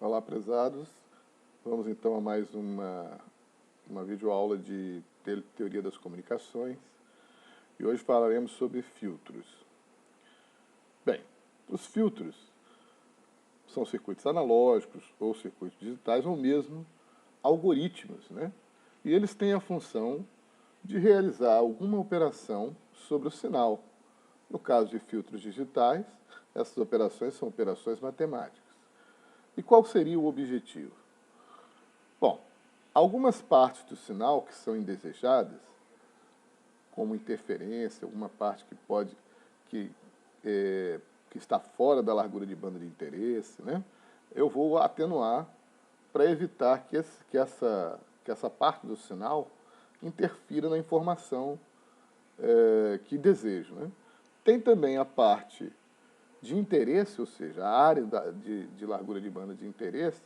Olá, prezados. Vamos então a mais uma videoaula de teoria das comunicações. E hoje falaremos sobre filtros. Bem, os filtros são circuitos analógicos ou circuitos digitais ou mesmo algoritmos, né? E eles têm a função de realizar alguma operação sobre o sinal. No caso de filtros digitais, essas operações são operações matemáticas. E qual seria o objetivo? Bom, algumas partes do sinal que são indesejadas, como interferência, alguma parte que, que está fora da largura de banda de interesse, né? Eu vou atenuar para evitar que essa parte do sinal interfira na informação que desejo, né? Tem também a parte de interesse, ou seja, a área de largura de banda de interesse,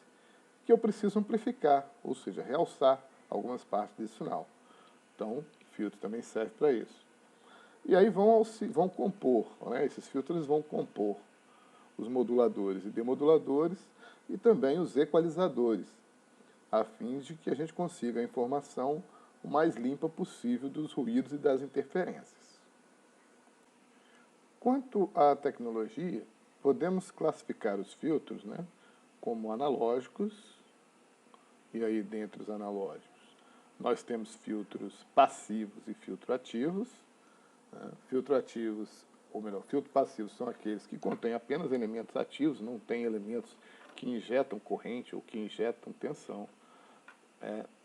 que eu preciso amplificar, ou seja, realçar algumas partes desse sinal. Então, o filtro também serve para isso. E aí vão compor, né? Esses filtros vão compor os moduladores e demoduladores e também os equalizadores, a fim de que a gente consiga a informação o mais limpa possível dos ruídos e das interferências. Quanto à tecnologia, podemos classificar os filtros, né, como analógicos, e aí dentre os analógicos nós temos filtros passivos e filtro ativos. Né? Filtro ativos, ou melhor, filtros passivos são aqueles que contêm apenas elementos ativos, não têm elementos que injetam corrente ou que injetam tensão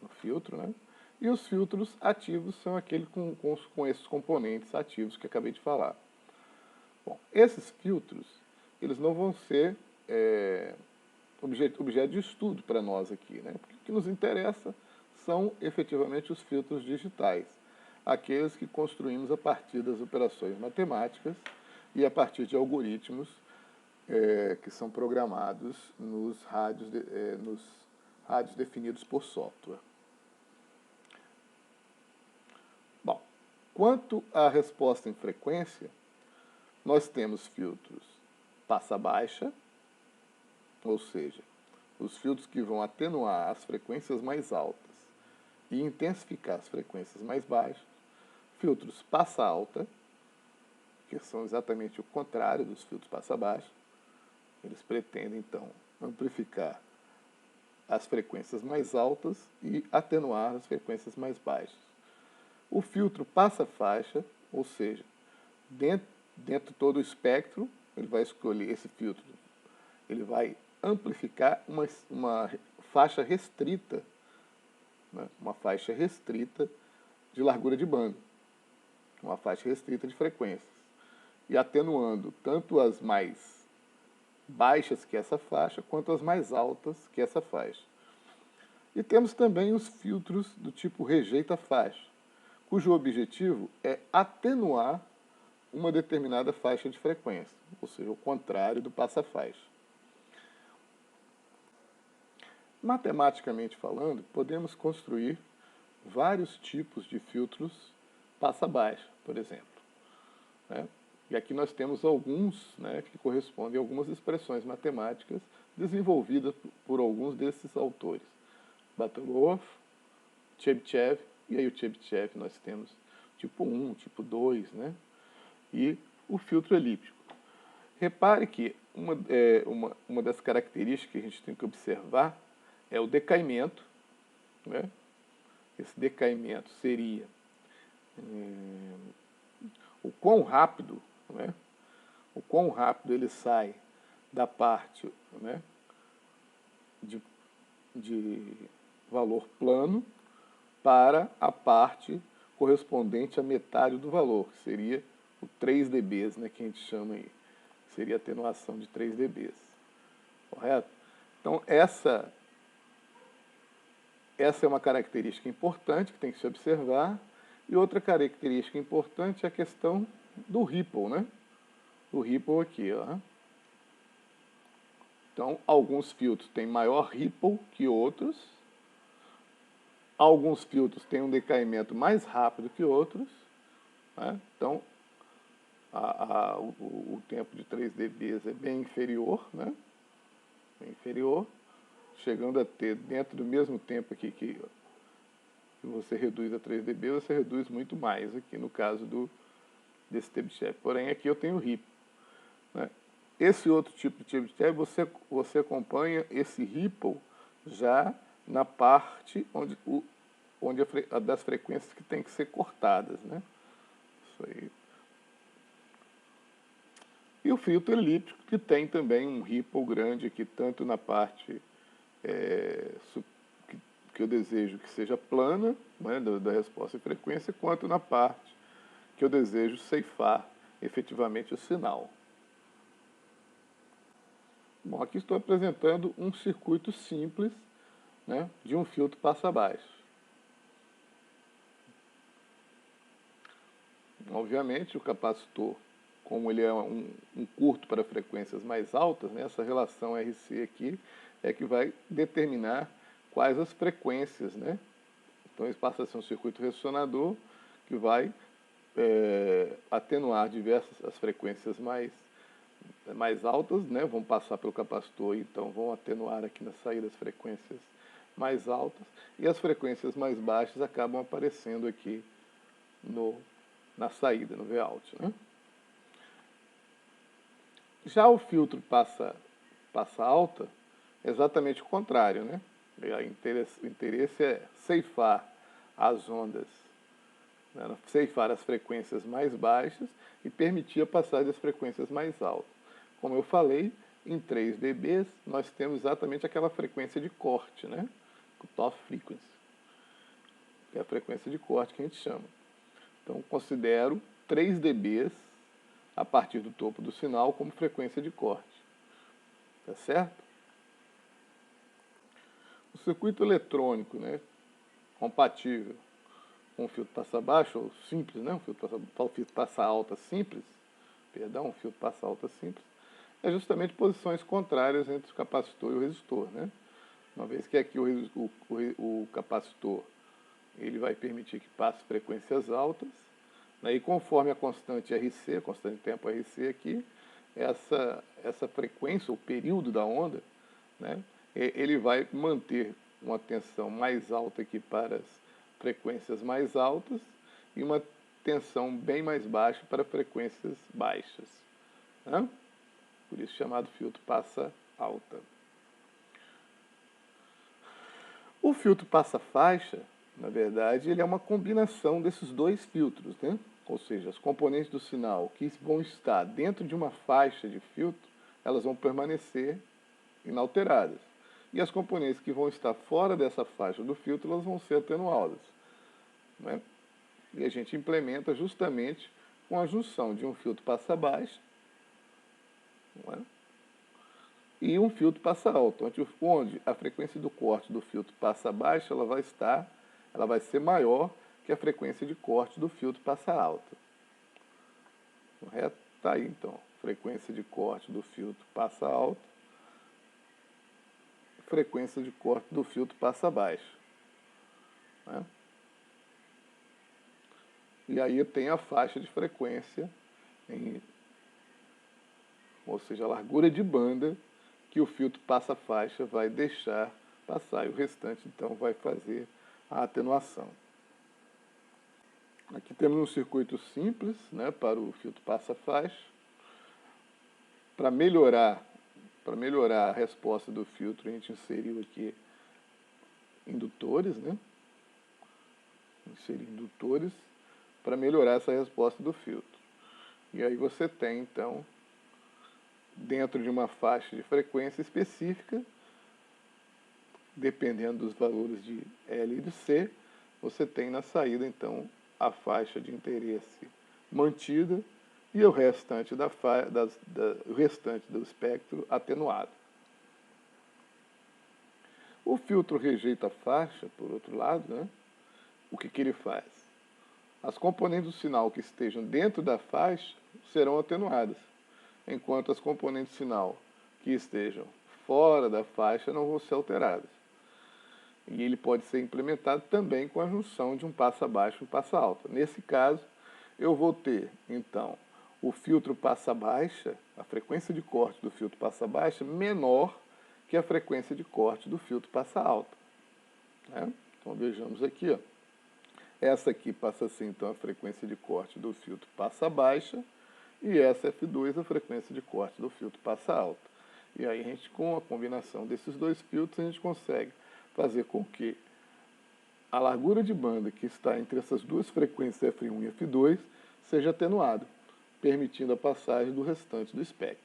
no filtro, né? E os filtros ativos são aqueles com esses componentes ativos que acabei de falar. Bom, esses filtros, eles não vão ser objeto de estudo para nós aqui, né? Porque o que nos interessa são efetivamente os filtros digitais, aqueles que construímos a partir das operações matemáticas e a partir de algoritmos que são programados nos rádios definidos por software. Bom, quanto à resposta em frequência, nós temos filtros passa-baixa, ou seja, os filtros que vão atenuar as frequências mais altas e intensificar as frequências mais baixas, filtros passa-alta, que são exatamente o contrário dos filtros passa-baixa. Eles pretendem, então, amplificar as frequências mais altas e atenuar as frequências mais baixas. O filtro passa-faixa, ou seja, dentro de todo o espectro, ele vai escolher esse filtro, ele vai amplificar uma faixa restrita, né? Uma faixa restrita de largura de banda, uma faixa restrita de frequências, e atenuando tanto as mais baixas que essa faixa, quanto as mais altas que essa faixa. E temos também os filtros do tipo rejeita-faixa, cujo objetivo é atenuar uma determinada faixa de frequência, ou seja, o contrário do passa-faixa. Matematicamente falando, podemos construir vários tipos de filtros passa-baixa, por exemplo. Né? E aqui nós temos alguns, né, que correspondem a algumas expressões matemáticas desenvolvidas por alguns desses autores. Batelov, Chebyshev, e aí o Chebyshev nós temos tipo 1, tipo 2, né? E o filtro elíptico. Repare que uma das características que a gente tem que observar é o decaimento, né? Esse decaimento seria o quão rápido, né? O quão rápido ele sai da parte, né, de valor plano para a parte correspondente à metade do valor, que seria o 3 dB, né, que a gente chama aí. Seria a atenuação de 3 dB. Correto? Então, essa é uma característica importante que tem que se observar. E outra característica importante é a questão do ripple, né? O ripple aqui, ó. Então, alguns filtros têm maior ripple que outros. Alguns filtros têm um decaimento mais rápido que outros. Né? Então, o tempo de 3 dB é bem inferior, né? Bem inferior. chegando a ter, dentro do mesmo tempo aqui que você reduz a 3 dB, você reduz muito mais aqui no caso desse Chebyshev. Porém, aqui eu tenho ripple, né? Esse outro tipo de Chebyshev, você acompanha esse ripple já na parte onde das frequências que tem que ser cortadas, né? Isso aí. E o filtro elíptico, que tem também um ripple grande aqui, tanto na parte que eu desejo que seja plana, né, da resposta de frequência, quanto na parte que eu desejo ceifar efetivamente o sinal. Bom, aqui estou apresentando um circuito simples, né, de um filtro passa-baixo. Obviamente, o capacitor, como ele é um curto para frequências mais altas, né, essa relação RC aqui é que vai determinar quais as frequências, né? Então, ele passa a ser um circuito ressonador que vai atenuar as frequências mais altas, né? Vão passar pelo capacitor, então vão atenuar aqui na saída as frequências mais altas, e as frequências mais baixas acabam aparecendo aqui na saída, no Vout, né? Já o filtro passa alta, é exatamente o contrário, né? O interesse é ceifar as ondas, né? Ceifar as frequências mais baixas e permitir a passagem das frequências mais altas. Como eu falei, em 3 dB nós temos exatamente aquela frequência de corte, né? Cutoff frequency, que é a frequência de corte que a gente chama. Então, considero 3 dB a partir do topo do sinal como frequência de corte. Tá certo? O circuito eletrônico, né, compatível com o filtro passa-baixo, ou simples, né, um filtro passa-alta simples, um filtro passa-alta simples, é justamente posições contrárias entre o capacitor e o resistor, né? Uma vez que aqui o capacitor ele vai permitir que passe frequências altas, né, e conforme a constante RC, a constante de tempo RC aqui, essa frequência, o período da onda, né, ele vai manter uma tensão mais alta aqui para as frequências mais altas e uma tensão bem mais baixa para frequências baixas, né? Por isso chamado filtro passa-alta. O filtro passa-faixa, na verdade, ele é uma combinação desses dois filtros, né? Ou seja, as componentes do sinal que vão estar dentro de uma faixa de filtro, elas vão permanecer inalteradas. E as componentes que vão estar fora dessa faixa do filtro, elas vão ser atenuadas, né? E a gente implementa justamente com a junção de um filtro passa-baixo, não é? E um filtro passa-alto, onde a frequência do corte do filtro passa-baixo ela vai ser maior que a frequência de corte do filtro passa-alto. Correto? Está aí, então, frequência de corte do filtro passa-alto, frequência de corte do filtro passa-baixo, né? E aí eu tenho a faixa de frequência, ou seja, a largura de banda que o filtro passa-faixa vai deixar passar, e o restante, então, vai fazer a atenuação. Aqui temos um circuito simples, né, para o filtro passa-faixa. Para melhorar a resposta do filtro, a gente inseriu aqui indutores, né? Inserir indutores para melhorar essa resposta do filtro. E aí você tem, então, dentro de uma faixa de frequência específica, dependendo dos valores de L e de C, você tem na saída, então, a faixa de interesse mantida e o restante, o restante do espectro atenuado. O filtro rejeita a faixa, por outro lado, né? O que ele faz? As componentes do sinal que estejam dentro da faixa serão atenuadas, enquanto as componentes do sinal que estejam fora da faixa não vão ser alteradas. E ele pode ser implementado também com a junção de um passa-baixo e um passa-alta. Nesse caso, eu vou ter, então, o filtro passa-baixa, a frequência de corte do filtro passa-baixa menor que a frequência de corte do filtro passa alta. Né? Então vejamos aqui, ó. Essa aqui passa a ser então a frequência de corte do filtro passa baixa, e essa F2 a frequência de corte do filtro passa alta. E aí a gente, com a combinação desses dois filtros, a gente consegue fazer com que a largura de banda que está entre essas duas frequências F1 e F2 seja atenuada, permitindo a passagem do restante do espectro.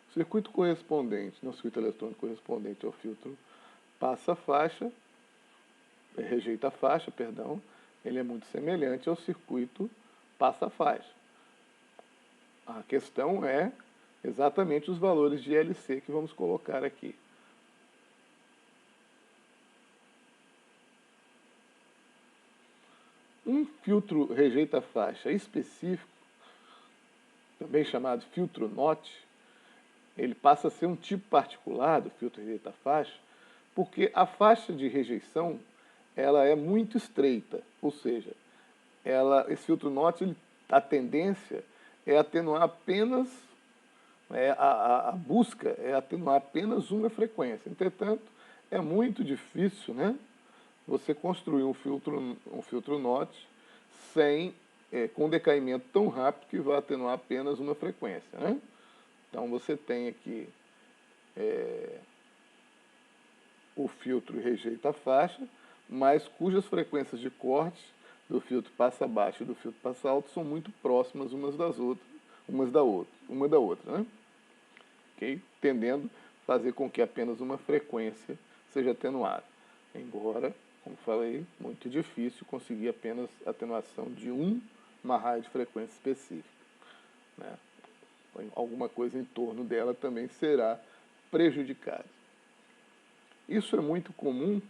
O circuito correspondente, no circuito eletrônico correspondente ao filtro rejeita a faixa, perdão, ele é muito semelhante ao circuito passa-faixa. A questão é exatamente os valores de LC que vamos colocar aqui. Um filtro rejeita-faixa específico, também chamado filtro NOT, ele passa a ser um tipo particular do filtro rejeita-faixa, porque a faixa de rejeição ela é muito estreita, ou seja, esse filtro NOT, a tendência é atenuar apenas, a busca é atenuar apenas uma frequência. Entretanto, é muito difícil, né, você construir um filtro NOT com decaimento tão rápido que vai atenuar apenas uma frequência. Né? Então você tem aqui o filtro rejeita a faixa, mas cujas frequências de corte do filtro passa baixo e do filtro passa alto são muito próximas uma da outra, né? Okay? Tendendo a fazer com que apenas uma frequência seja atenuada. Embora, como falei, muito difícil conseguir apenas atenuação de uma raio de frequência específica. Né? Alguma coisa em torno dela também será prejudicada. Isso é muito comum,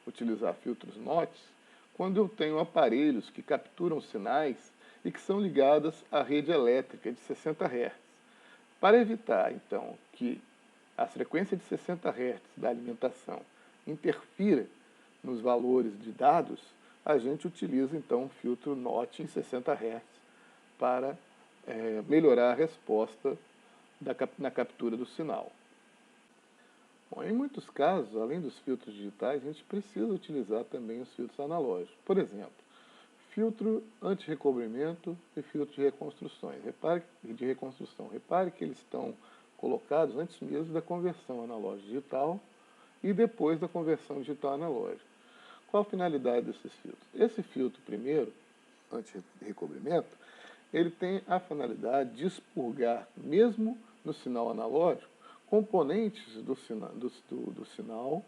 utilizar filtros NOT, quando eu tenho aparelhos que capturam sinais e que são ligados à rede elétrica de 60 Hz. Para evitar, então, que a frequência de 60 Hz da alimentação interfira nos valores de dados, a gente utiliza, então, um filtro NOT em 60 Hz para melhorar a resposta na captura do sinal. Bom, em muitos casos, além dos filtros digitais, a gente precisa utilizar também os filtros analógicos. Por exemplo, filtro anti-recobrimento e filtro de reconstrução. Repare que eles estão colocados antes mesmo da conversão analógico-digital e depois da conversão digital-analógica. Qual a finalidade desses filtros? Esse filtro primeiro, anti-recobrimento, ele tem a finalidade de expurgar, mesmo no sinal analógico, componentes do sinal,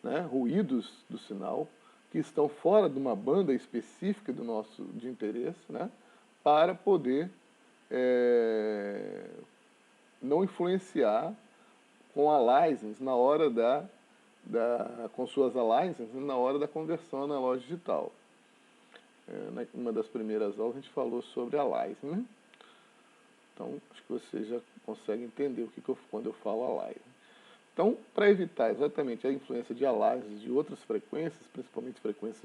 né, ruídos do sinal, que estão fora de uma banda específica de interesse, né, para poder não influenciar com aliasings na hora com suas aliasings na hora da conversão analógica digital. Numa das primeiras aulas a gente falou sobre aliasing, né? Então, acho que você já consegue entender quando eu falo aliasing. Então, para evitar exatamente a influência de aliasings de outras frequências, principalmente frequências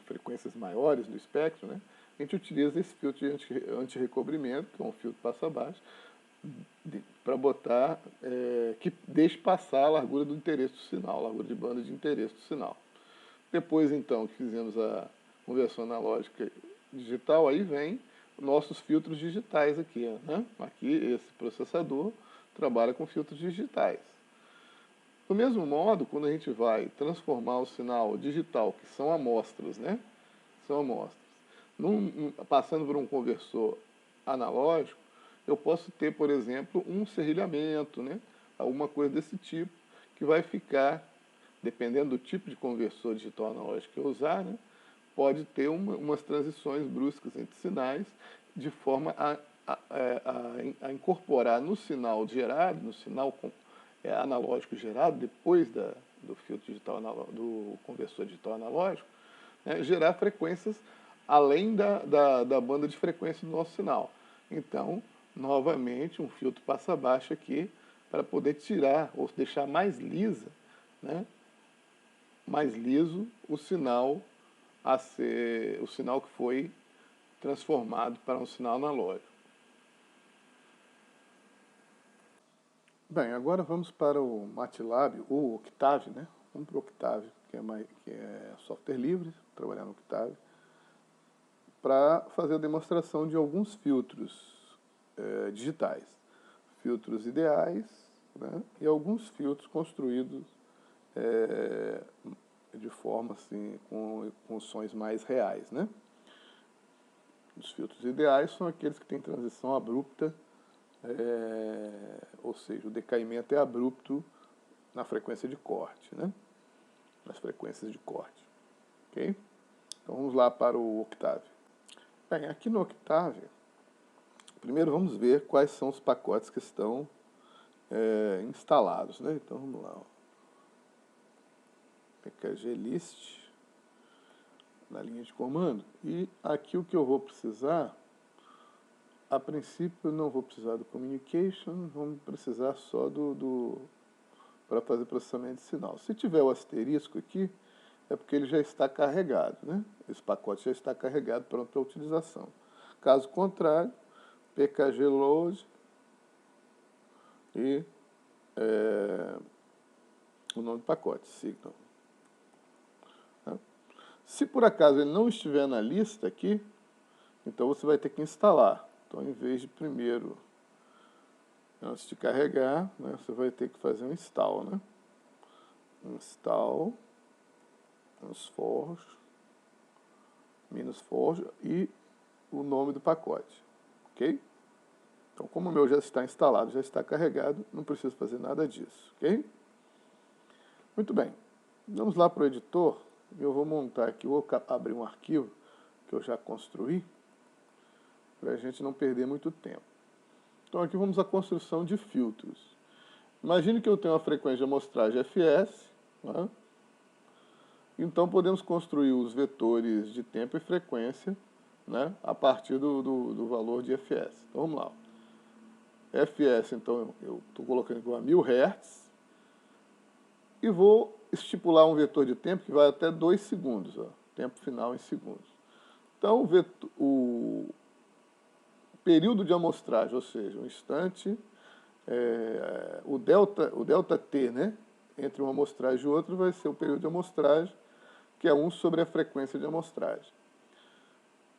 frequências maiores do espectro, né, a gente utiliza esse filtro de anti-recobrimento, que é um filtro passa-baixo, para botar, que deixe passar a largura do interesse do sinal, a largura de banda de interesse do sinal. Depois, então, que fizemos a conversão analógica digital, aí vem nossos filtros digitais aqui. Né? Aqui, esse processador trabalha com filtros digitais. Do mesmo modo, quando a gente vai transformar o sinal digital, que são amostras, né? São amostras, passando por um conversor analógico, eu posso ter, por exemplo, um serrilhamento, né? Alguma coisa desse tipo, que vai ficar, dependendo do tipo de conversor digital analógico que eu usar, né? Pode ter umas transições bruscas entre sinais, de forma a incorporar no sinal gerado, no sinal analógico gerado, depois do filtro digital do conversor digital analógico, né, gerar frequências além da banda de frequência do nosso sinal. Então, novamente, um filtro passa baixo aqui para poder tirar ou deixar mais lisa, né, mais liso o sinal o sinal que foi transformado para um sinal analógico. Bem, agora vamos para o MATLAB, ou Octave, né? Vamos para o Octave, que é software livre, trabalhar no Octave, para fazer a demonstração de alguns filtros digitais. Filtros ideais, né? E alguns filtros construídos de forma assim, com sons mais reais, né? Os filtros ideais são aqueles que têm transição abrupta, ou seja, o decaimento é abrupto na frequência de corte, né? Nas frequências de corte, ok? Então vamos lá para o Octave. Bem, aqui no Octave, primeiro vamos ver quais são os pacotes que estão instalados, né? Então vamos lá, ó. pkglist na linha de comando, e aqui o que eu vou precisar, a princípio eu não vou precisar do communication, vamos precisar só para fazer processamento de sinal. Se tiver o asterisco aqui, é porque ele já está carregado, né? Esse pacote já está carregado, pronto para utilização. Caso contrário, pkgload e o nome do pacote, signal. Se por acaso ele não estiver na lista aqui, então você vai ter que instalar. Então, em vez de primeiro, antes de carregar, né, você vai ter que fazer um install, né? Install, -forge e o nome do pacote, ok? Então, como o meu já está instalado, já está carregado, não preciso fazer nada disso, ok? Muito bem, vamos lá para o editor. Eu vou montar aqui, vou abrir um arquivo que eu já construí, para a gente não perder muito tempo. Então aqui vamos à construção de filtros. Imagine que eu tenho uma frequência de amostragem fs, né? Então podemos construir os vetores de tempo e frequência, né, a partir do valor de fs. Então vamos lá. fs, então eu estou colocando igual a 1000 Hz, e vou estipular um vetor de tempo que vai até 2 segundos, ó, tempo final em segundos. Então, o período de amostragem, ou seja, um instante, o delta t, né, entre uma amostragem e outra vai ser o período de amostragem, que é 1 sobre a frequência de amostragem.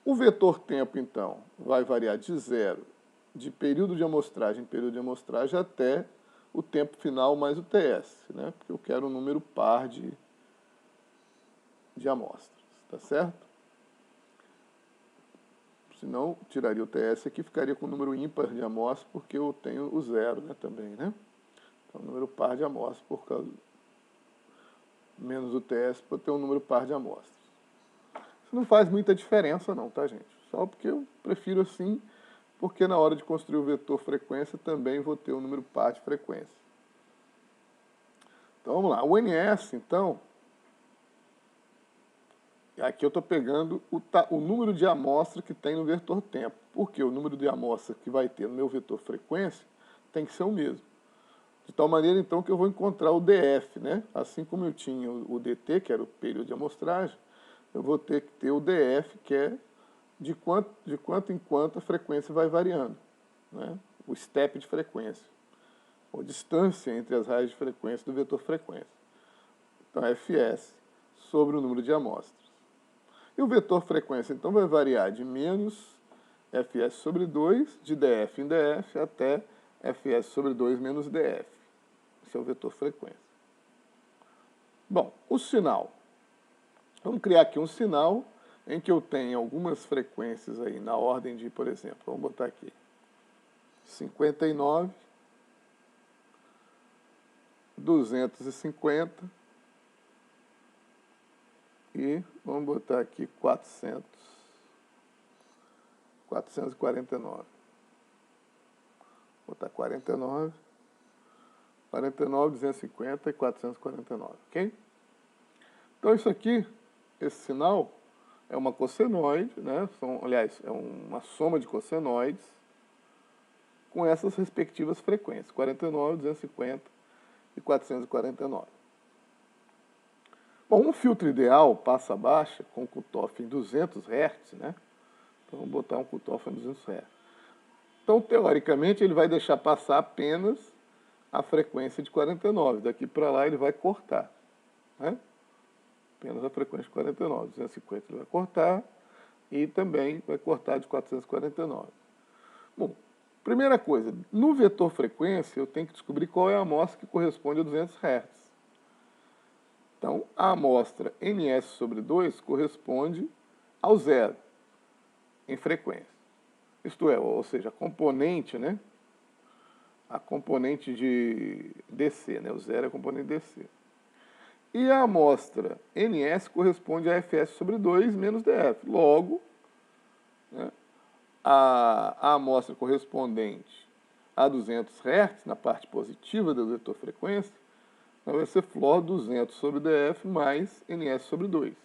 O vetor tempo, então, vai variar de zero, de período de amostragem em período de amostragem, até o tempo final mais o TS, né? Porque eu quero um número par de amostras, tá certo? Senão, tiraria o TS aqui, ficaria com o número ímpar de amostras, porque eu tenho o zero, né, também, né? Então, número par de amostras, por causa menos o TS, para ter um número par de amostras. Isso não faz muita diferença não, tá, gente? Só porque eu prefiro assim, porque na hora de construir o vetor frequência também vou ter um número par de frequência. Então vamos lá, o NS, então, aqui eu estou pegando o número de amostra que tem no vetor tempo, porque o número de amostra que vai ter no meu vetor frequência tem que ser o mesmo. De tal maneira, então, que eu vou encontrar o DF, né? Assim como eu tinha o DT, que era o período de amostragem, eu vou ter que ter o DF, que é de quanto em quanto a frequência vai variando, né? O step de frequência, ou distância entre as raízes de frequência do vetor frequência. Então, Fs sobre o número de amostras. E o vetor frequência, então, vai variar de menos Fs sobre 2, de df em df, até Fs sobre 2 menos df. Esse é o vetor frequência. Bom, o sinal. Vamos criar aqui um sinal em que eu tenho algumas frequências aí na ordem de, por exemplo, vamos botar aqui 59, 250 e vamos botar aqui 449. Vou botar 49, 250 e 449, ok? Então isso aqui, esse sinal, é uma cossenoide, né? Aliás, é uma soma de cossenoides com essas respectivas frequências, 49, 250 e 449. Bom, um filtro ideal passa baixa com cutoff em 200 Hz, né? Então vamos botar um cutoff em 200 Hz. Então, teoricamente, ele vai deixar passar apenas a frequência de 49. Daqui para lá ele vai cortar, né? Apenas a frequência de 49. 250 ele vai cortar e também vai cortar de 449. Bom, primeira coisa, no vetor frequência eu tenho que descobrir qual é a amostra que corresponde a 200 Hz. Então, a amostra ns sobre 2 corresponde ao zero em frequência. Isto é, ou seja, a componente, né? A componente de DC, né? O zero é a componente DC. E a amostra ns corresponde a fs sobre 2 menos df. Logo, né, a amostra correspondente a 200 Hz, na parte positiva do vetor frequência, vai ser flor 200 sobre df mais ns sobre 2.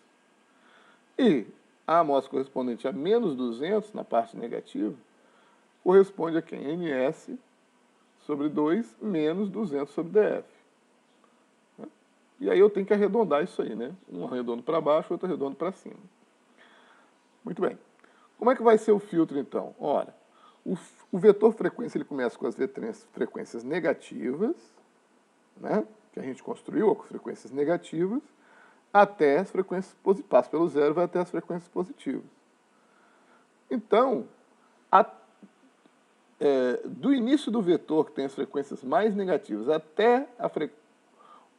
E a amostra correspondente a menos 200, na parte negativa, corresponde a quem? ns sobre 2 menos 200 sobre df. E aí eu tenho que arredondar isso aí, né? Um arredondo para baixo, outro arredondo para cima. Muito bem. Como é que vai ser o filtro, então? Olha, o vetor frequência ele começa com as frequências negativas, né? Que a gente construiu, com frequências negativas, até as frequências positivas. Passa pelo zero, vai até as frequências positivas. Então, do início do vetor, que tem as frequências mais negativas, até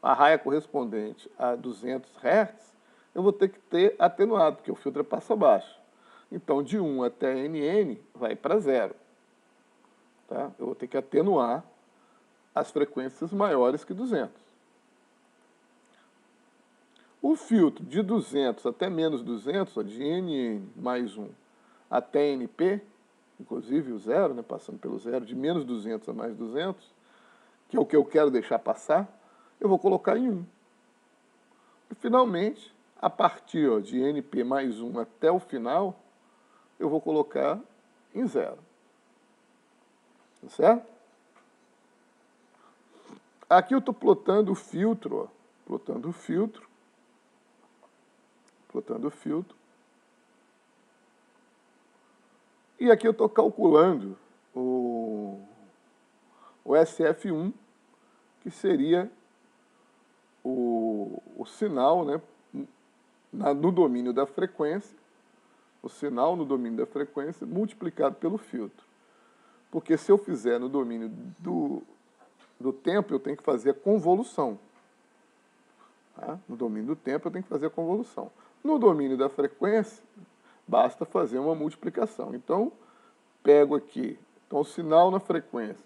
a raia correspondente a 200 Hz, eu vou ter que ter atenuado, porque o filtro é passo abaixo. Então, de 1 até NN vai para zero. Tá? Eu vou ter que atenuar as frequências maiores que 200. O filtro de 200 até menos 200, ó, de NN mais 1 até NP, inclusive o zero, né, passando pelo zero, de menos 200 a mais 200, que é o que eu quero deixar passar, eu vou colocar em 1. E, finalmente, a partir de NP mais 1 até o final, eu vou colocar em 0. Tá certo? Aqui eu estou plotando o filtro, ó, plotando o filtro. E aqui eu estou calculando o SF1, que seria o sinal, né, no domínio da frequência, o sinal no domínio da frequência multiplicado pelo filtro. Porque se eu fizer no domínio do tempo, eu tenho que fazer a convolução. Tá? No domínio do tempo, eu tenho que fazer a convolução. No domínio da frequência, basta fazer uma multiplicação. Então, pego aqui, então o sinal na frequência,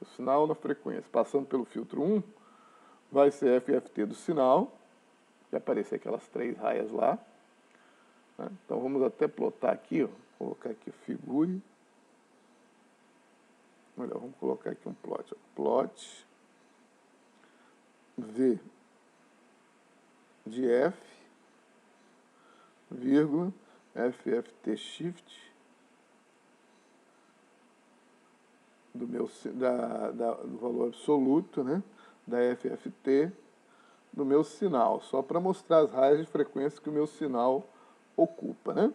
passando pelo filtro 1, vai ser FFT do sinal, vai aparecer aquelas 3 raias lá. Né? Então vamos até plotar aqui, ó, colocar aqui figure. Melhor, vamos colocar aqui um plot. Ó. Plot V de F, vírgula, FFT shift do valor absoluto, né, da FFT do meu sinal, só para mostrar as raias de frequência que o meu sinal ocupa, né?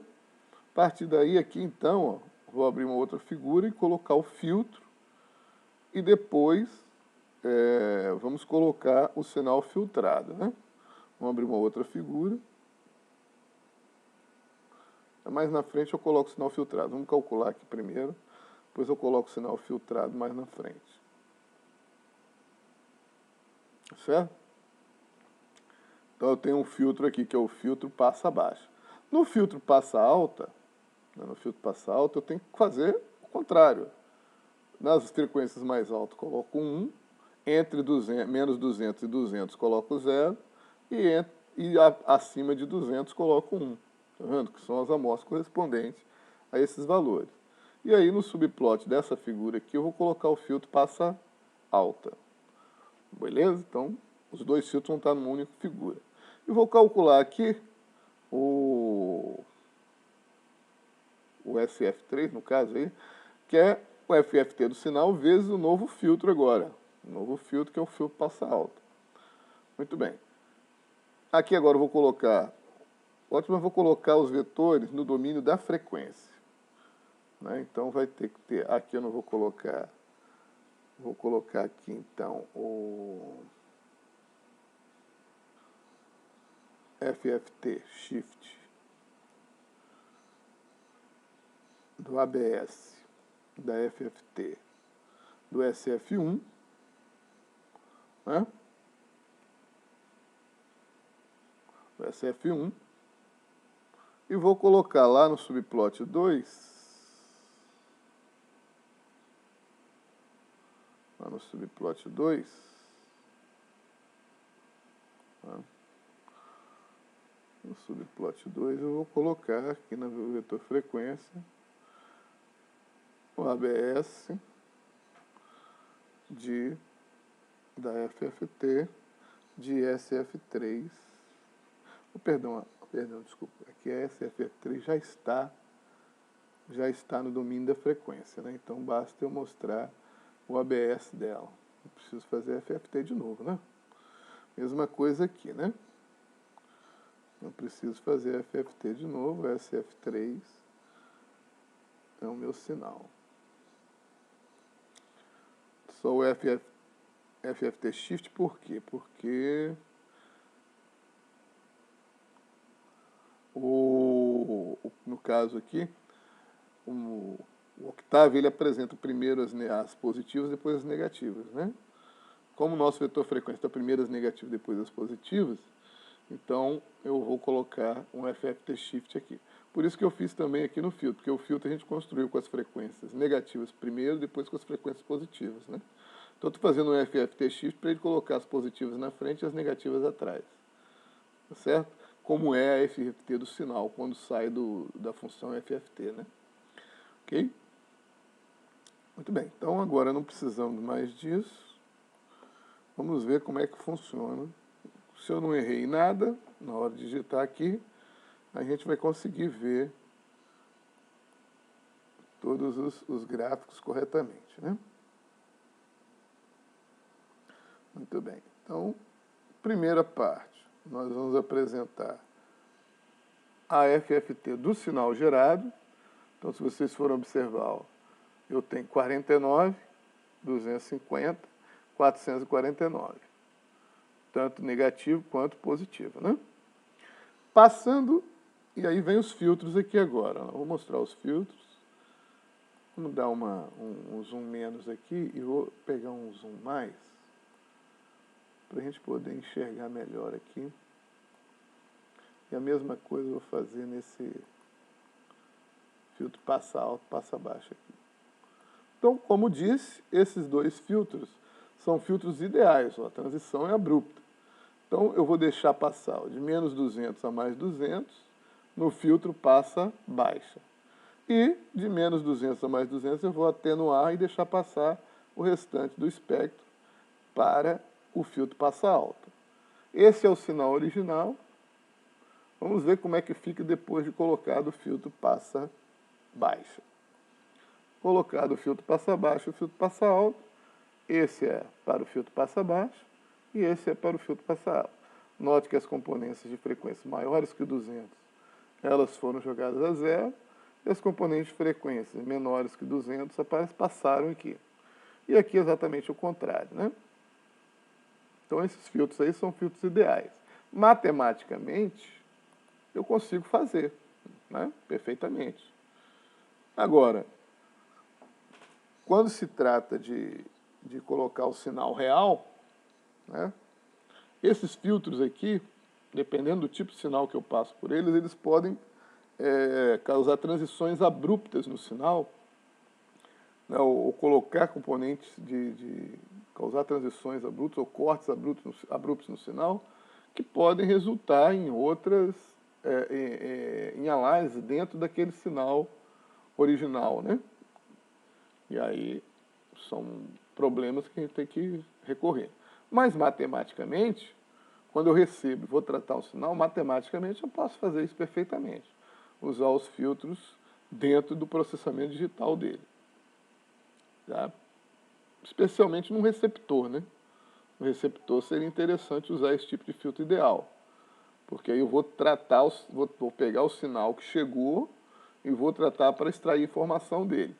A partir daí, aqui então, ó, vou abrir uma outra figura e colocar o filtro e depois vamos colocar o sinal filtrado, né? Vamos abrir uma outra figura. Mais na frente eu coloco o sinal filtrado. Vamos calcular aqui primeiro, depois eu coloco o sinal filtrado mais na frente. Certo? Então eu tenho um filtro aqui, que é o filtro passa baixa. No filtro passa alta, eu tenho que fazer o contrário. Nas frequências mais altas coloco 1, entre menos 200 e 200 coloco 0, e acima de 200 coloco 1. Tá vendo? Que são as amostras correspondentes a esses valores. E aí no subplot dessa figura aqui eu vou colocar o filtro passa alta. Beleza? Então os dois filtros vão estar numa única figura. E vou calcular aqui o SF3, no caso aí, que é o FFT do sinal vezes o novo filtro agora. O novo filtro que é o filtro passa alta. Muito bem. Aqui agora eu vou colocar, os vetores no domínio da frequência. Né? Então vai ter que ter, aqui eu não vou colocar, vou colocar aqui, então, o FFT Shift do ABS, da FFT, do SF1, né? Do SF1, e vou colocar lá no subplot 2, lá no subplot 2, tá? No subplot 2 eu vou colocar aqui na vetor frequência o ABS da FFT de SF3. Perdão, desculpa. Aqui a SF3 já está no domínio da frequência, né? Então basta eu mostrar o ABS dela. Não preciso fazer FFT de novo, né? Mesma coisa aqui, né? Não preciso fazer FFT de novo, SF3 é o meu sinal. Só o FFT Shift, por quê? Porque no caso aqui, o octave ele apresenta primeiro as positivas, depois as negativas, né? Como o nosso vetor frequência está primeiro as negativas, depois as positivas, então eu vou colocar um FFT Shift aqui. Por isso que eu fiz também aqui no filtro, porque o filtro a gente construiu com as frequências negativas primeiro, depois com as frequências positivas, né? Então, estou fazendo um FFT Shift para ele colocar as positivas na frente e as negativas atrás. Tá certo? Como é a FFT do sinal, quando sai da função FFT, né? Ok? Muito bem. Então, agora não precisamos mais disso. Vamos ver como é que funciona. Se eu não errei nada, na hora de digitar aqui, a gente vai conseguir ver todos os gráficos corretamente, né? Muito bem. Então, primeira parte, nós vamos apresentar a FFT do sinal gerado. Então, se vocês forem observar, eu tenho 49, 250, 449. Tanto negativo quanto positivo, né? Passando, e aí vem os filtros aqui agora. Eu vou mostrar os filtros. Vamos dar um zoom menos aqui e vou pegar um zoom mais, para a gente poder enxergar melhor aqui. E a mesma coisa eu vou fazer nesse filtro passa alto, passa baixo aqui. Então, como disse, esses dois filtros são filtros ideais, a transição é abrupta. Então, eu vou deixar passar de menos 200 a mais 200 no filtro passa baixa. E de menos 200 a mais 200 eu vou atenuar e deixar passar o restante do espectro para o filtro passa alta. Esse é o sinal original. Vamos ver como é que fica depois de colocado o filtro passa baixa. Colocado o filtro passa baixo, o filtro passa alto. Esse é para o filtro passa baixo e esse é para o filtro passa alto. Note que as componentes de frequência maiores que o 200, elas foram jogadas a zero, e as componentes de frequência menores que 200 passaram aqui. E aqui é exatamente o contrário, né? Então, esses filtros aí são filtros ideais. Matematicamente, eu consigo fazer, né? Perfeitamente. Agora, quando se trata de colocar o sinal real, né? Esses filtros aqui, dependendo do tipo de sinal que eu passo por eles, eles podem causar transições abruptas no sinal, né? Ou colocar componentes causar transições abruptas ou cortes abruptos no sinal, que podem resultar em outras, em análise dentro daquele sinal original, né? E aí são problemas que a gente tem que recorrer. Mas matematicamente, quando eu recebo e vou tratar o sinal, matematicamente eu posso fazer isso perfeitamente. Usar os filtros dentro do processamento digital dele. Tá? Especialmente num receptor, né? No receptor seria interessante usar esse tipo de filtro ideal. Porque aí eu vou tratar, vou pegar o sinal que chegou e vou tratar para extrair informação dele.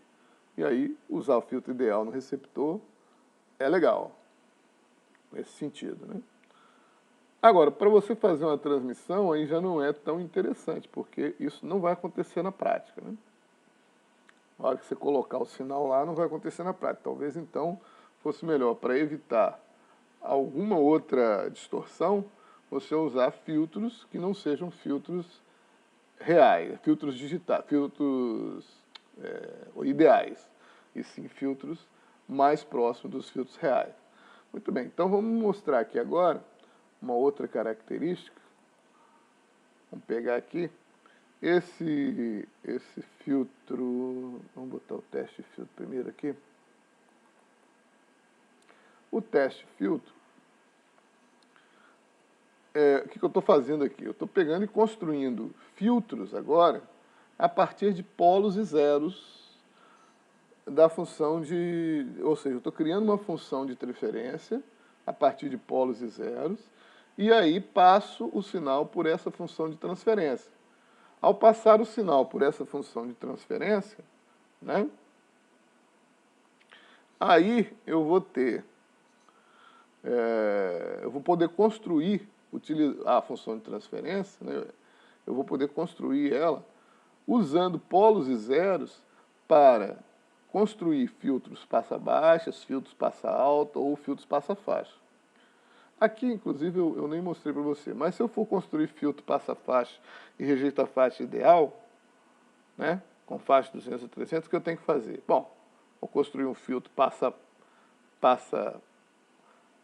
E aí usar o filtro ideal no receptor é legal, nesse sentido, né? Agora, para você fazer uma transmissão, aí já não é tão interessante, porque isso não vai acontecer na prática, né? Na hora que você colocar o sinal lá, não vai acontecer na prática. Talvez, então, fosse melhor, para evitar alguma outra distorção, você usar filtros que não sejam filtros reais, filtros digitais, filtros ideais, e sim filtros mais próximos dos filtros reais. Muito bem, então vamos mostrar aqui agora uma outra característica. Vamos pegar aqui esse filtro, vamos botar o teste filtro primeiro aqui. O teste filtro, o que eu estou fazendo aqui? Eu estou pegando e construindo filtros agora a partir de polos e zeros da função de... Ou seja, eu estou criando uma função de transferência a partir de polos e zeros e aí passo o sinal por essa função de transferência. Ao passar o sinal por essa função de transferência, né, aí eu vou ter... eu vou poder construir a função de transferência, né, eu vou poder construir ela usando polos e zeros para construir filtros passa-baixas, filtros passa-alta ou filtros passa-faixa. Aqui, inclusive, eu nem mostrei para você, mas se eu for construir filtro passa-faixa e rejeita-faixa ideal, né, com faixa 200 a 300, o que eu tenho que fazer? Bom, vou construir um filtro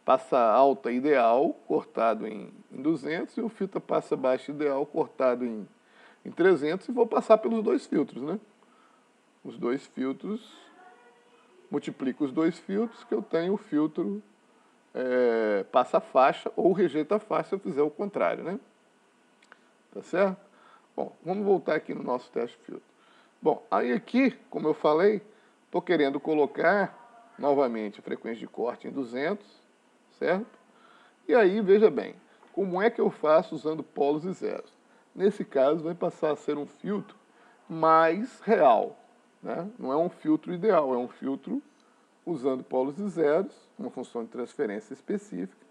passa-alta ideal, cortado em 200, e o filtro passa-baixa ideal, cortado em 300, e vou passar pelos dois filtros, né? Os dois filtros, multiplico os dois filtros, que eu tenho o filtro passa-faixa ou rejeita-faixa, se eu fizer o contrário, né? Tá certo? Bom, vamos voltar aqui no nosso teste filtro. Bom, aí aqui, como eu falei, estou querendo colocar novamente a frequência de corte em 200, certo? E aí, veja bem, como é que eu faço usando polos e zeros? Nesse caso, vai passar a ser um filtro mais real, né? Não é um filtro ideal, é um filtro usando polos e zeros, uma função de transferência específica.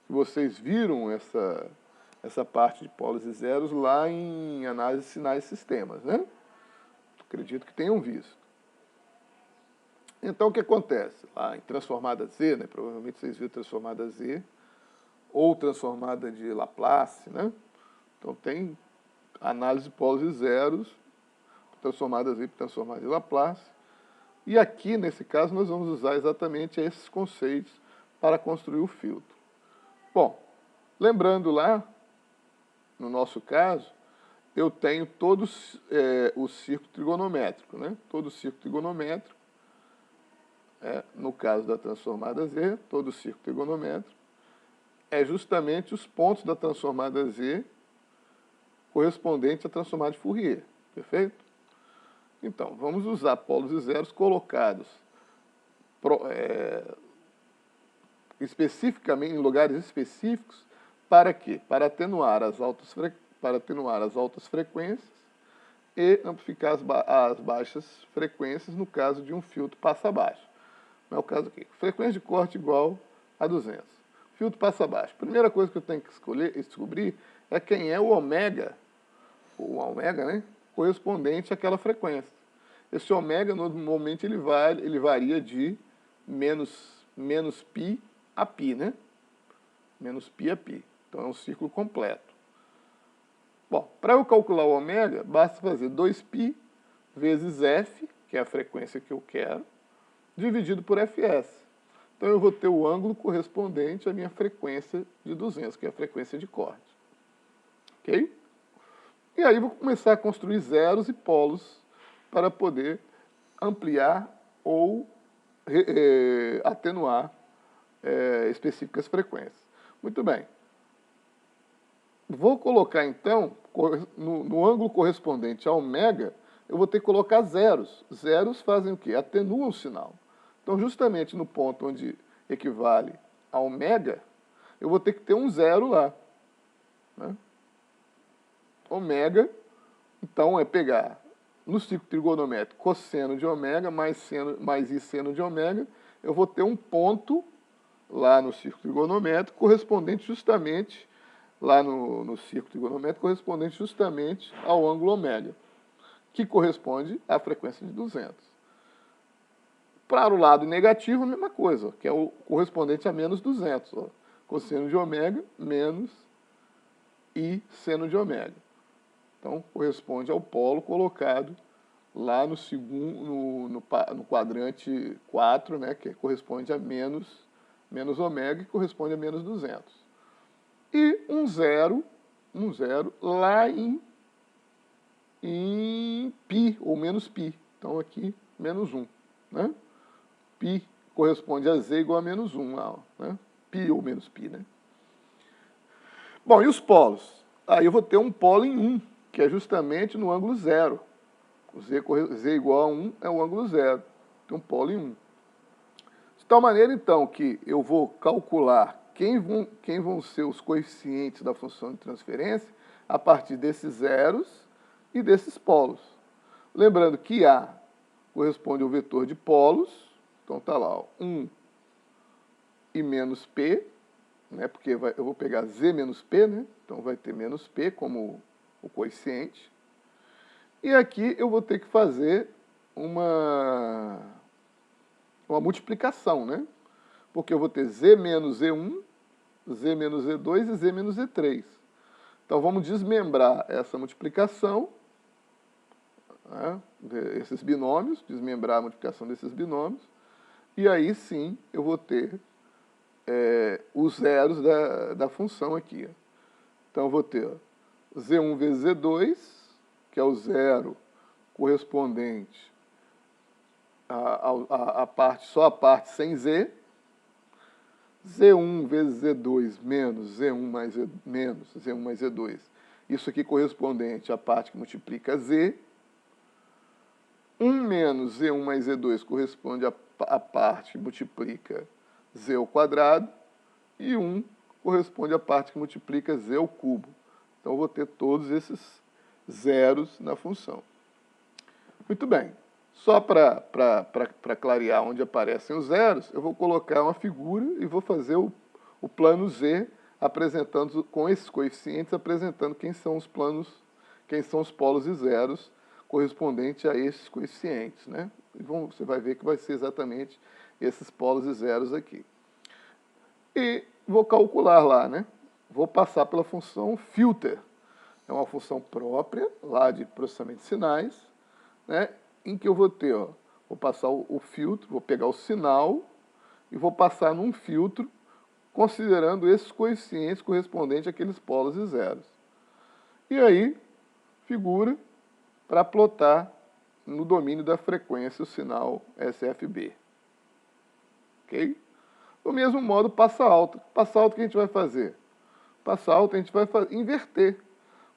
Vocês viram essa parte de polos e zeros lá em análise de sinais e sistemas, né? Acredito que tenham visto. Então, o que acontece? Lá em transformada Z, né? Provavelmente vocês viram transformada Z, ou transformada de Laplace, né? Então, tem análise de polos e zeros, transformada Z para transformada de Laplace. E aqui, nesse caso, nós vamos usar exatamente esses conceitos para construir o filtro. Bom, lembrando lá, no nosso caso, eu tenho todo o círculo trigonométrico, né? Todo o círculo trigonométrico, no caso da transformada Z, todo o círculo trigonométrico, é justamente os pontos da transformada Z correspondentes à transformada de Fourier, perfeito? Então, vamos usar polos e zeros colocados especificamente em lugares específicos, para quê? Para atenuar as altas frequências e amplificar as baixas frequências no caso de um filtro passa-baixo. Não é o caso aqui. Frequência de corte igual a 200. Filtro passa-baixo. Primeira coisa que eu tenho que descobrir é quem é o ômega, né, correspondente àquela frequência. Esse ômega, normalmente, ele varia de menos π a π, né? Menos π a π. Então, é um círculo completo. Bom, para eu calcular o ômega, basta fazer 2π vezes f, que é a frequência que eu quero, dividido por fs. Então, eu vou ter o ângulo correspondente à minha frequência de 200, que é a frequência de corte. Ok? E aí, vou começar a construir zeros e polos para poder ampliar ou atenuar específicas frequências. Muito bem. Vou colocar, então, no ângulo correspondente a ômega, eu vou ter que colocar zeros. Zeros fazem o quê? Atenuam o sinal. Então, justamente no ponto onde equivale a ômega, eu vou ter que ter um zero lá, né? Ômega, então, é pegar no ciclo trigonométrico cosseno de ômega mais i seno de ômega, eu vou ter um ponto lá no círculo trigonométrico correspondente justamente, lá no círculo trigonométrico, correspondente justamente ao ângulo ômega, que corresponde à frequência de 200. Para o lado negativo, a mesma coisa, que é o correspondente a menos 200. Ó. Cosseno de ômega menos I seno de ômega. Então, corresponde ao polo colocado lá no segundo, no quadrante 4, né, que corresponde a menos ômega, que corresponde a menos 200. E um zero lá em π, ou menos π. Então, aqui, menos 1. Né? Π corresponde a z igual a menos 1. Lá, né? Π ou menos π. Né? Bom, e os polos? Aí eu vou ter um polo em 1, que é justamente no ângulo 0. O z igual a 1 é o ângulo 0. Tem um polo em 1. De tal maneira, então, que eu vou calcular quem vão ser os coeficientes da função de transferência a partir desses zeros e desses polos. Lembrando que A corresponde ao vetor de polos, então está lá, ó, 1 e menos P, né, porque eu vou pegar Z menos P, né, então vai ter menos P como o coeficiente. E aqui eu vou ter que fazer uma multiplicação, né, porque eu vou ter Z menos Z1, Z menos Z2 e Z menos Z3. Então vamos desmembrar essa multiplicação, né, esses binômios, desmembrar a multiplicação desses binômios, e aí sim eu vou ter os zeros da função aqui. Ó. Então eu vou ter ó, Z1 vezes Z2, que é o zero correspondente a parte, só a parte sem Z, Z1 vezes Z2 menos Z1 mais Z2. Isso aqui correspondente à parte que multiplica Z. 1 menos Z1 mais Z2 corresponde à parte que multiplica Z ao quadrado. E 1 corresponde à parte que multiplica Z ao cubo. Então, eu vou ter todos esses zeros na função. Muito bem. Só para clarear onde aparecem os zeros, eu vou colocar uma figura e vou fazer o plano Z, apresentando, com esses coeficientes, apresentando quem são os polos e zeros correspondentes a esses coeficientes. Né? E você vai ver que vai ser exatamente esses polos e zeros aqui. E vou calcular lá, né? Vou passar pela função filter. É uma função própria, lá de processamento de sinais, né? Em que eu vou ter, ó, vou passar o filtro, vou pegar o sinal e vou passar num filtro considerando esses coeficientes correspondentes àqueles polos e zeros. E aí, figura para plotar no domínio da frequência o sinal SFB. Ok? Do mesmo modo, passa alto. Passa alto, o que a gente vai fazer? Passa alto, a gente vai inverter.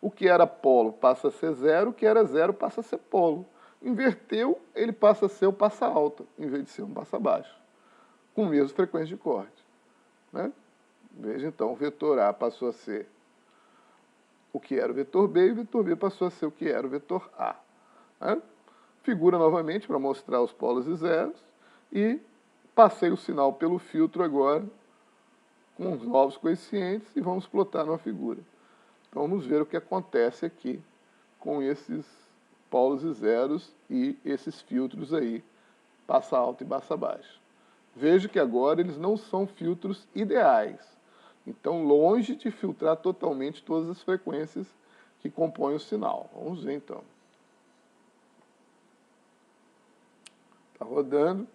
O que era polo passa a ser zero, o que era zero passa a ser polo. Inverteu, ele passa a ser o passa alta, em vez de ser um passa baixo, com a mesma frequência de corte. Né? Veja então, o vetor A passou a ser o que era o vetor B, e o vetor B passou a ser o que era o vetor A. Né? Figura novamente para mostrar os polos e zeros, e passei o sinal pelo filtro agora, com os novos coeficientes, e vamos plotar numa figura. Então vamos ver o que acontece aqui com esses polos e zeros e esses filtros aí, passa alto e passa baixo. Veja que agora eles não são filtros ideais. Então, longe de filtrar totalmente todas as frequências que compõem o sinal. Vamos ver então. Está rodando.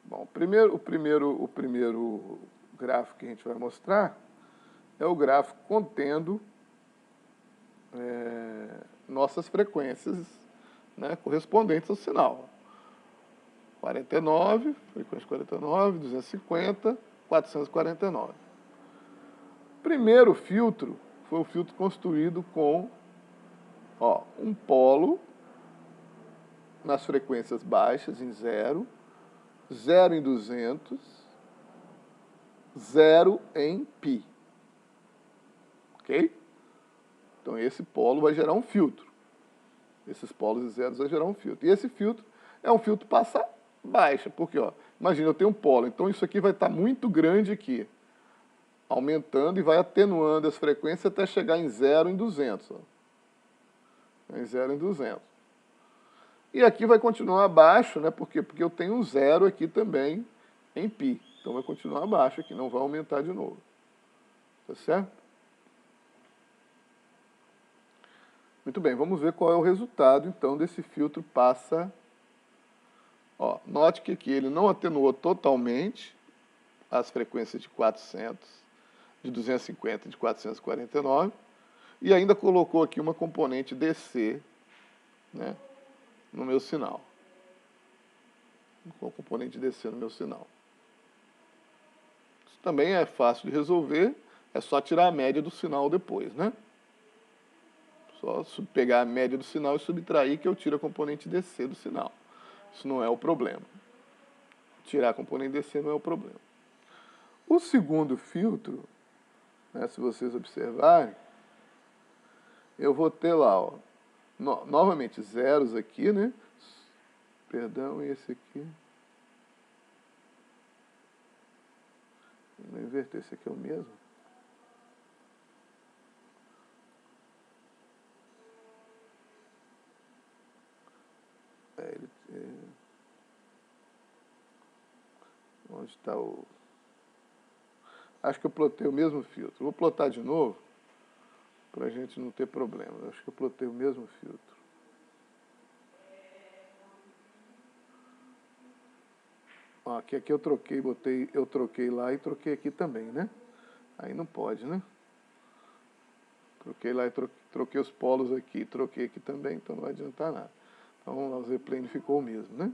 Bom, o primeiro gráfico que a gente vai mostrar é o gráfico contendo nossas frequências, né, correspondentes ao sinal. 49, frequência 49, 250, 449. O primeiro filtro foi o filtro construído com um polo nas frequências baixas, em 0, 0 em 200, 0 em π. Ok? Então, esse polo vai gerar um filtro. Esses polos e zeros vai gerar um filtro. E esse filtro É um filtro passa baixa, porque, ó, imagina, eu tenho um polo, então isso aqui vai estar muito grande aqui, aumentando e vai atenuando as frequências até chegar em 0 em 200. Ó. Em 0 em 200. E aqui vai continuar baixo, né? Por quê? Porque eu tenho um 0 aqui também em π. Então vai continuar baixo aqui, não vai aumentar de novo. Tá certo? Muito bem, vamos ver qual é o resultado, então, desse filtro passa... Ó, note que aqui ele não atenuou totalmente as frequências de 400, de 250 e de 449, e ainda colocou aqui uma componente DC, né, no meu sinal. Com a componente DC no meu sinal. Isso também é fácil de resolver, é só tirar a média do sinal depois, né? Só pegar a média do sinal e subtrair que eu tiro a componente DC do sinal. Isso não é o problema. Tirar a componente DC não é o problema. O segundo filtro, né, se vocês observarem, eu vou ter lá, ó, novamente zeros aqui, né? Perdão, e esse aqui. Vou inverter, esse aqui é o mesmo. Onde está o... Acho que eu plotei o mesmo filtro. Vou plotar de novo, para a gente não ter problema. Acho que eu plotei o mesmo filtro. Ó, aqui eu troquei, eu troquei lá e troquei aqui também, né? Aí não pode, né? Troquei lá e troquei os polos aqui, troquei aqui também, então não vai adiantar nada. Então vamos lá, o Z-plane ficou o mesmo, né?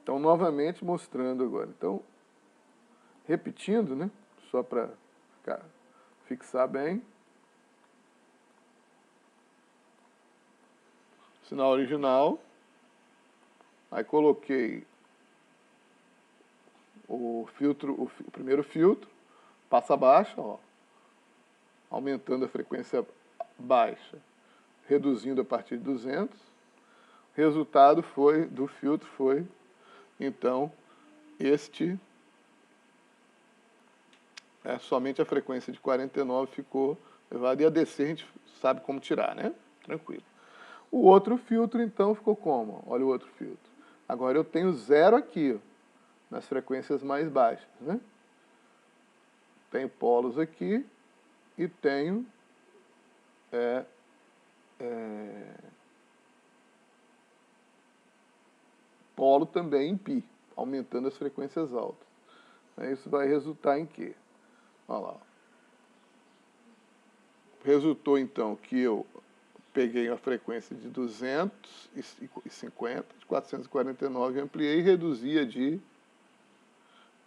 Então, novamente mostrando agora. Então, repetindo, né? Só para fixar bem. Sinal original. Aí coloquei o filtro, o primeiro filtro, passa baixa, ó, aumentando a frequência baixa, reduzindo a partir de 200. O resultado do filtro foi, então, somente a frequência de 49 ficou elevada, e a DC a gente sabe como tirar, né? Tranquilo. O outro filtro, então, ficou como? Olha o outro filtro. Agora eu tenho 0 aqui, ó, nas frequências mais baixas, né? Tenho polos aqui e tenho polo também em π, aumentando as frequências altas. Isso vai resultar em quê? Olha lá. Resultou, então, que eu peguei a frequência de 250, de 449, ampliei e reduzia de...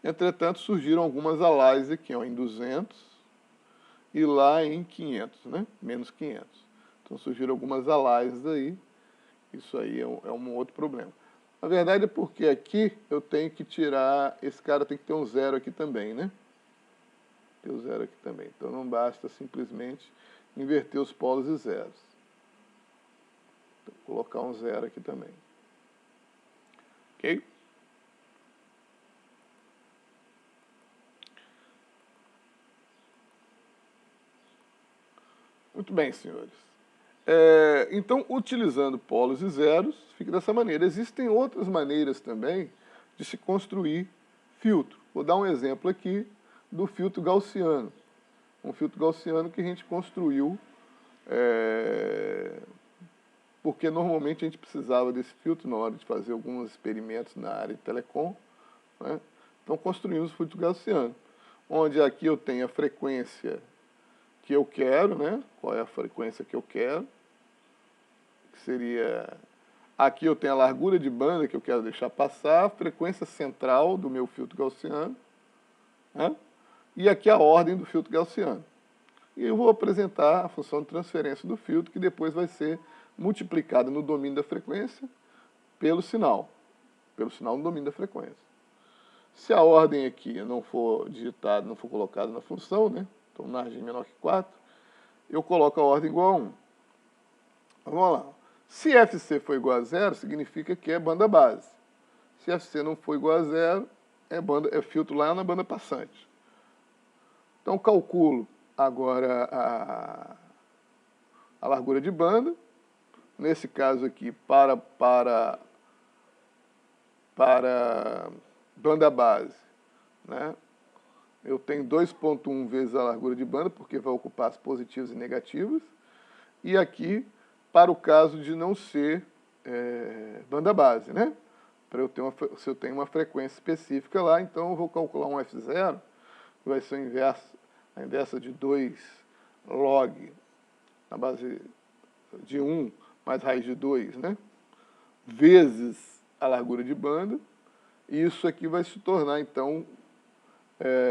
Entretanto, surgiram algumas aláises aqui, ó, em 200 e lá em 500, né? Menos 500. Então, surgiram algumas aláises aí. Isso aí é um outro problema. Na verdade, é porque aqui eu tenho que tirar... Esse cara tem que ter um 0 aqui também, né? Tem o 0 aqui também. Então, não basta simplesmente inverter os polos e zeros. Então, vou colocar um 0 aqui também. Ok? Muito bem, senhores. Então, utilizando polos e zeros, fica dessa maneira. Existem outras maneiras também de se construir filtro. Vou dar um exemplo aqui do filtro gaussiano. Um filtro gaussiano que a gente construiu porque normalmente a gente precisava desse filtro na hora de fazer alguns experimentos na área de telecom, né? Então construímos o filtro gaussiano, onde aqui eu tenho a frequência que eu quero, né? Qual é a frequência que eu quero? Que seria... Aqui eu tenho a largura de banda que eu quero deixar passar, a frequência central do meu filtro gaussiano, né? E aqui a ordem do filtro gaussiano. E eu vou apresentar a função de transferência do filtro, que depois vai ser multiplicada no domínio da frequência pelo sinal no domínio da frequência. Se a ordem aqui não for digitada, não for colocada na função, né? Então, margem menor que 4, eu coloco a ordem igual a 1. Vamos lá. Se FC for igual a zero, significa que é banda base. Se FC não for igual a zero, é filtro lá na banda passante. Então, calculo agora a largura de banda. Nesse caso aqui, para banda base, né? Eu tenho 2,1 vezes a largura de banda, porque vai ocupar as positivas e negativas. E aqui, para o caso de não ser banda base, né? Se eu tenho uma frequência específica lá, então eu vou calcular um F0, que vai ser a inversa de 2 log na base de 1 mais raiz de 2, né? Vezes a largura de banda. E isso aqui vai se tornar, então,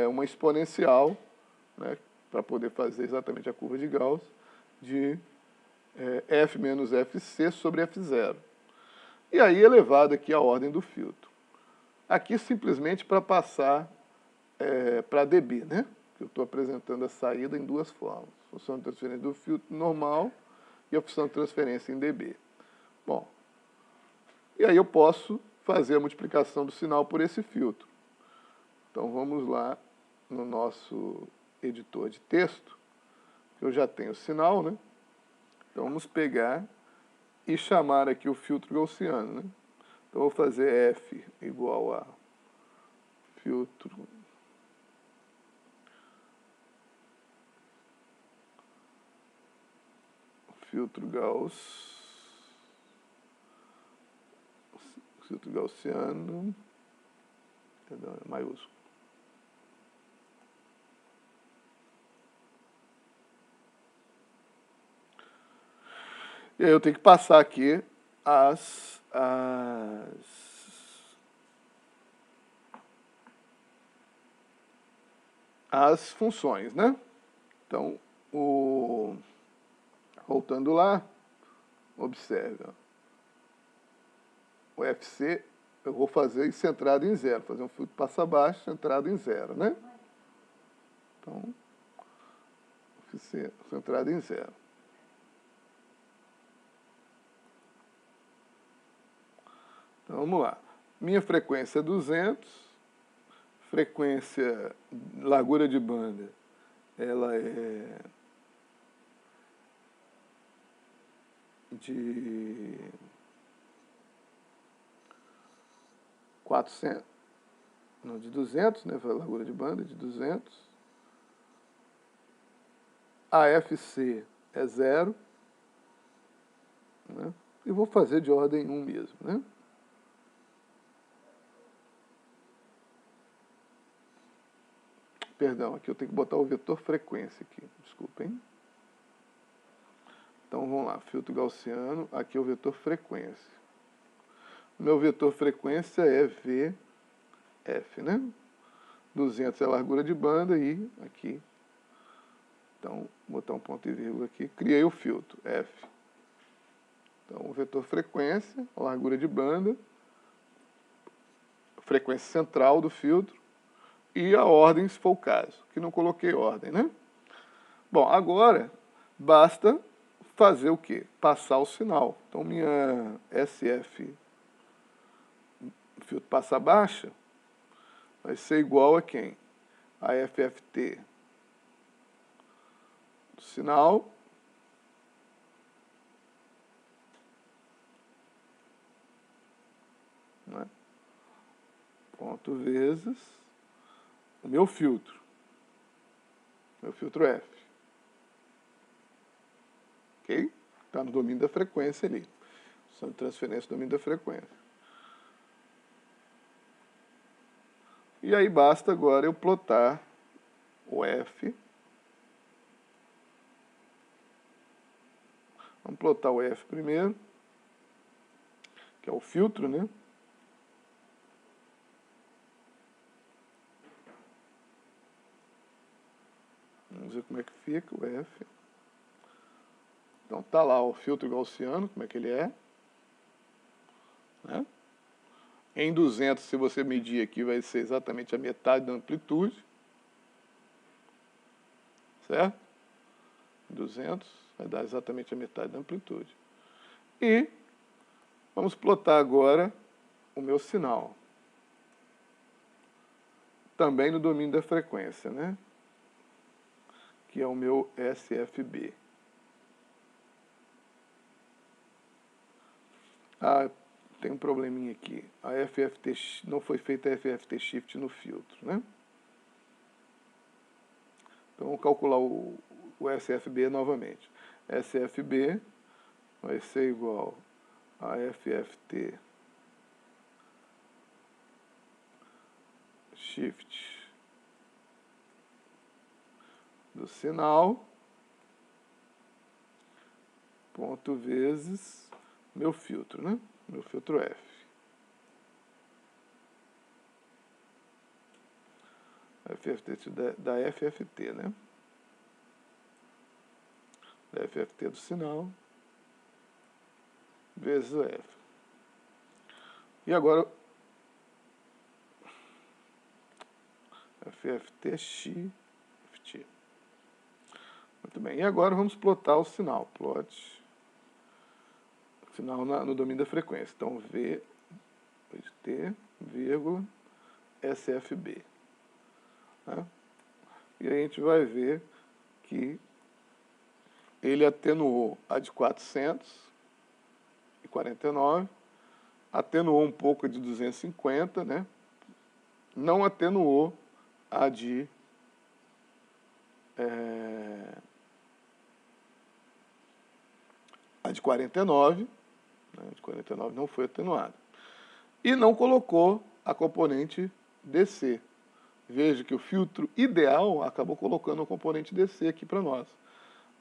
uma exponencial, né, para poder fazer exatamente a curva de Gauss, de F menos Fc sobre F0. E aí elevado aqui a ordem do filtro. Aqui simplesmente para passar para dB, né? Eu estou apresentando a saída em duas formas. Função de transferência do filtro normal e a função de transferência em dB. Bom, e aí eu posso fazer a multiplicação do sinal por esse filtro. Então vamos lá no nosso editor de texto, que eu já tenho o sinal, né? Então vamos pegar e chamar aqui o filtro gaussiano, né? Então vou fazer F igual a filtro gaussiano, perdão, é maiúsculo. E aí eu tenho que passar aqui as funções, né? Então, voltando lá, observe, ó. O FC eu vou fazer centrado em zero, fazer um filtro passa-baixo centrado em zero, né? Então, FC centrado em zero. Então, vamos lá. Minha frequência é 200, frequência, largura de banda, ela é de 400, não, de 200, né, a largura de banda de 200. A FC é 0, né, e vou fazer de ordem 1 mesmo, né. Perdão, aqui eu tenho que botar o vetor frequência aqui, desculpem. Então vamos lá, filtro gaussiano, aqui é o vetor frequência. Meu vetor frequência é VF, né? 200 é a largura de banda e aqui, então, vou botar um ponto e vírgula aqui, criei o filtro, F. Então, o vetor frequência, a largura de banda, frequência central do filtro e a ordem, se for o caso, que não coloquei ordem, né? Bom, agora basta fazer o quê? Passar o sinal. Então, minha SF, filtro passa baixa, vai ser igual a quem? A FFT do sinal né? Ponto vezes o meu filtro F. Ok? Está no domínio da frequência ali. Função de transferência do domínio da frequência. E aí basta agora eu plotar o F. Vamos plotar o F primeiro, que é o filtro, né? Vamos ver como é que fica o F. Então tá lá o filtro gaussiano, como é que ele é. Né? Em 200, se você medir aqui, vai ser exatamente a metade da amplitude. Certo? 200 vai dar exatamente a metade da amplitude. E vamos plotar agora o meu sinal. Também no domínio da frequência, né? Que é o meu SFB. Ah, tem um probleminha aqui. A FFT, não foi feita a FFT Shift no filtro, né? Então, vamos calcular o SFB novamente. SFB vai ser igual a FFT Shift do sinal, ponto vezes meu filtro, né? Meu filtro F. FFT da FFT, né? Da FFT do sinal vezes o F. E agora FFT Shift. Muito bem. E agora vamos plotar o sinal. Plot sinal no domínio da frequência. Então, V, T, vírgula, SFB. Né? E aí a gente vai ver que ele atenuou a de 449, atenuou um pouco a de 250, né? Não atenuou a de a de 49, né? A de 49 não foi atenuada. E não colocou a componente DC. Veja que o filtro ideal acabou colocando a componente DC aqui para nós.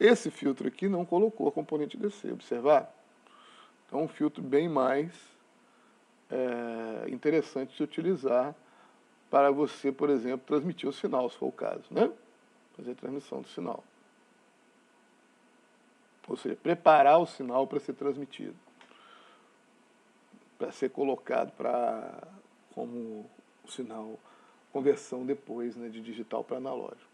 Esse filtro aqui não colocou a componente DC, observar? Então, é um filtro bem mais interessante de utilizar para você, por exemplo, transmitir o sinal, se for o caso, né? Fazer a transmissão do sinal. Ou seja, preparar o sinal para ser transmitido, para ser colocado como o sinal, conversão depois, né, de digital para analógico.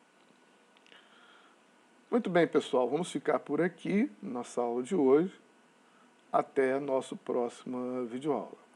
Muito bem, pessoal, vamos ficar por aqui na nossa aula de hoje. Até a nossa próxima videoaula.